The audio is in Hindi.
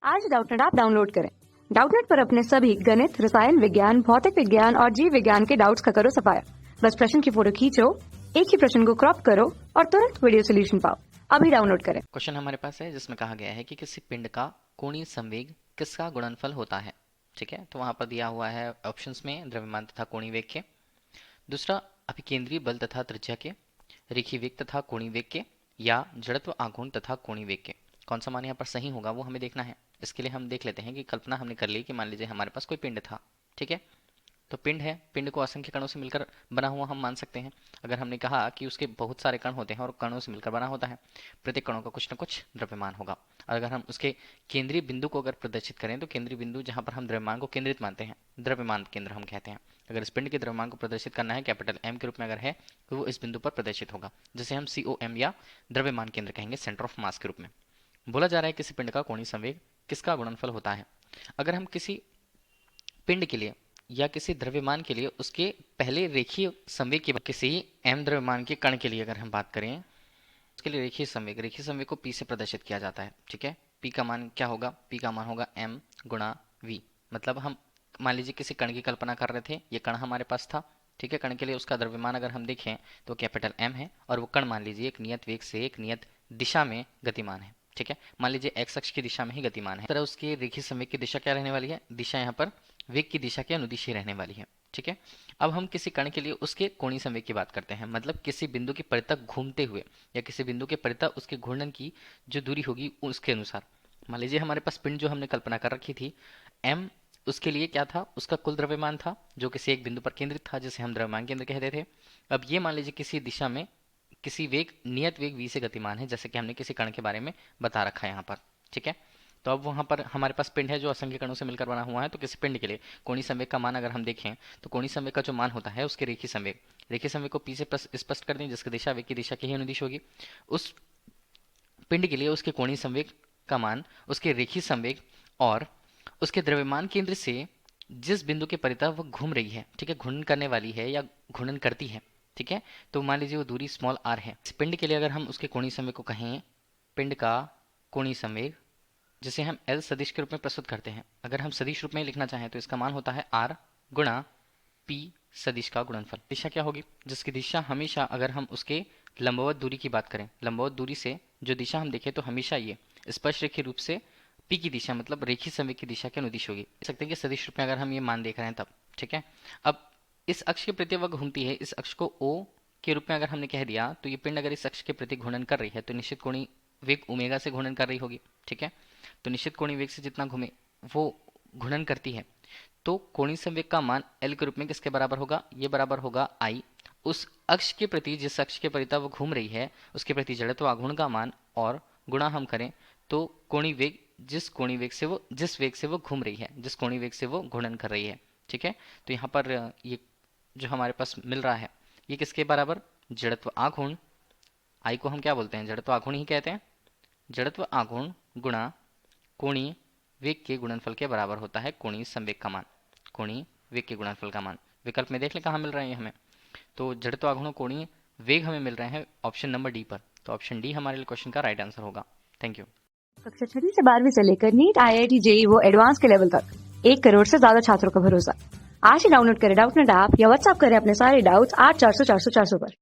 आज डाउटनेट ऐप डाउनलोड करें। डाउटनेट पर अपने सभी गणित, रसायन विज्ञान, भौतिक विज्ञान और जीव विज्ञान के डाउट्स का करो सफाया। बस प्रश्न की फोटो खींचो, एक ही प्रश्न को क्रॉप करो और तुरंत वीडियो सोल्यूशन पाओ। अभी डाउनलोड करें। क्वेश्चन हमारे पास है जिसमें कहा गया है कि किसी पिंड का कोणीय संवेग किसका गुणनफल होता है। ठीक है, तो वहां पर दिया हुआ है ऑप्शंस में द्रव्यमान तथा कोणीय वेग के, दूसरा अभिकेंद्रीय बल तथा त्रिज्या के, रेखीय वेग तथा कोणीय वेग के, या जड़त्व आघूर्ण तथा कोणीय वेग के। कौन सा मान यहाँ पर सही होगा वो हमें देखना है। इसके लिए हम देख लेते हैं कि कल्पना हमने कर ली कि मान लीजिए हमारे पास कोई पिंड था। ठीक है, तो पिंड है, पिंड को असंख्य कणों से मिलकर बना हुआ हम मान सकते हैं। अगर हमने कहा कि उसके बहुत सारे कण होते हैं और कणों से मिलकर बना होता है, प्रत्येक कणों का कुछ न कुछ द्रव्यमान होगा। और अगर हम उसके केंद्रीय बिंदु को अगर प्रदर्शित करें तो केंद्रीय बिंदु जहां पर हम द्रव्यमान को केंद्रित मानते हैं, द्रव्यमान केंद्र हम कहते हैं। अगर इस पिंड के द्रव्यमान को प्रदर्शित करना है कैपिटल एम के रूप में अगर है तो वो इस बिंदु पर प्रदर्शित होगा, जिसे हम COM या द्रव्यमान केंद्र कहेंगे, सेंटर ऑफ मास के रूप में। बोला जा रहा है किसी पिंड का कोणीय संवेग किसका गुणनफल होता है। अगर हम किसी पिंड के लिए या किसी द्रव्यमान के लिए उसके पहले रेखीय संवेग की, किसी m द्रव्यमान के कण के लिए अगर हम बात करें, उसके लिए रेखीय संवेग को p से प्रदर्शित किया जाता है। ठीक है, p का मान क्या होगा, p का मान होगा m गुणा v। मतलब हम मान लीजिए किसी कण की कल्पना कर रहे थे, ये कण हमारे पास था। ठीक है, कण के लिए उसका द्रव्यमान अगर हम देखें तो कैपिटल M है, और वो कण मान लीजिए एक नियत वेग से एक नियत दिशा में गतिमान है। ठीक है, मान लीजिए x अक्ष की दिशा में ही गतिमान है, तरह उसके रेखीय संवेग की दिशा क्या रहने वाली है, दिशा यहाँ पर वेग की दिशा के अनुदिश रहने वाली है। ठीक है, अब हम किसी कण के लिए उसके कोणीय संवेग की बात करते हैं, मतलब किसी बिंदु के परितः घूमते हुए या किसी बिंदु के परितः उसके घूर्णन की जो दूरी होगी उसके अनुसार। मान लीजिए हमारे पास पिंड जो हमने कल्पना कर रखी थी, m उसके लिए क्या था, उसका कुल द्रव्यमान था जो किसी एक बिंदु पर केंद्रित था, जिसे हम द्रव्यमान केंद्र कहते थे। अब ये मान लीजिए किसी दिशा में किसी वेग नियत वेग v से गतिमान है, जैसे कि हमने किसी कण के बारे में बता रखा है यहाँ पर। ठीक है, तो अब वहां पर हमारे पास पिंड है जो असंख्य कणों से मिलकर बना हुआ है। तो किसी पिंड के लिए कोणीय संवेग का मान अगर हम देखें तो कोणीय संवेग का जो मान होता है उसके रेखीय संवेग को p से स्पष्ट कर दें, जिसकी दिशा वेग की दिशा की ही अनुदिश होगी। उस पिंड के लिए उसके कोणीय संवेग का मान उसके रेखीय संवेग और उसके द्रव्यमान केंद्र से जिस बिंदु के परितः वो घूम रही है, ठीक है, घूर्णन करने वाली है या घूर्णन करती है। ठीक है, तो मान लीजिए वो दूरी स्मॉल r है। इस पिंड के लिए अगर हम उसके कोणीय संवेग को कहें, पिंड का कोणीय संवेग जिसे हम L सदिश के रूप में प्रस्तुत करते हैं, अगर हम सदिश रूप में लिखना चाहें तो इसका मान होता है r गुणा p सदिश का गुणनफल। दिशा क्या होगी, जिसकी दिशा हमेशा, अगर हम उसके लंबवत दूरी की बात करें, लंबवत दूरी से जो दिशा हम देखें तो हमेशा ये स्पष्ट रेखीय रूप से p की दिशा मतलब रेखीय संवेग की दिशा के अनुदिश होगी। देख सकते हैं कि सदिश रूप में अगर हम ये मान देख रहे हैं तब। ठीक है, अब इस अक्ष के प्रति वह घूमती है, इस अक्ष को O के रूप में अगर हमने कह दिया तो ये पिंड अगर इस अक्ष के प्रति घूर्णन कर रही है तो निश्चित कोणीय वेग ओमेगा से घूर्णन कर रही होगी। ठीक है, तो निश्चित कोणीय वेग से जितना घूमे वो घूर्णन करती है, तो कोणीय संवेग का मान L के रूप में किसके बराबर होगा, ये बराबर होगा I उस अक्ष के प्रति, जिस अक्ष के परितः वो घूम रही है उसके प्रति जड़त्व आघूर्ण का मान, और गुणा हम करें तो कोणीय वेग, जिस वेग से वो घूम रही है, जिस कोणीय वेग से वो घूर्णन कर रही है। ठीक है, तो यहाँ पर ये जो हमारे पास मिल रहा है ये किसके बराबर, जड़त्व आघूर्ण, I को हम क्या बोलते हैं, जड़त्व आघूर्ण ही कहते हैं। जड़त्व आघूर्ण गुणा कोणीय वेग के गुणनफल के बराबर होता है कोणीय संवेग का मान, कोणीय वेग के गुणनफल का मान। विकल्प में देख लें कहाँ मिल रहे हैं हमें, तो जड़त्व आघूर्ण कोणीय वेग हमें मिल रहे हैं ऑप्शन नंबर डी पर। तो ऑप्शन डी हमारे लिए क्वेश्चन का राइट आंसर होगा। Thank you. कक्षा 6 से 12वीं से लेकर नीट, IIT, JEE वो एडवांस के लेवल तक 1 करोड़ से ज्यादा छात्रों का भरोसा। आज ही डाउनलोड करें डाउटनेट ऐप या व्हाट्सएप करें अपने सारे डाउट्स 8400 400 400 पर।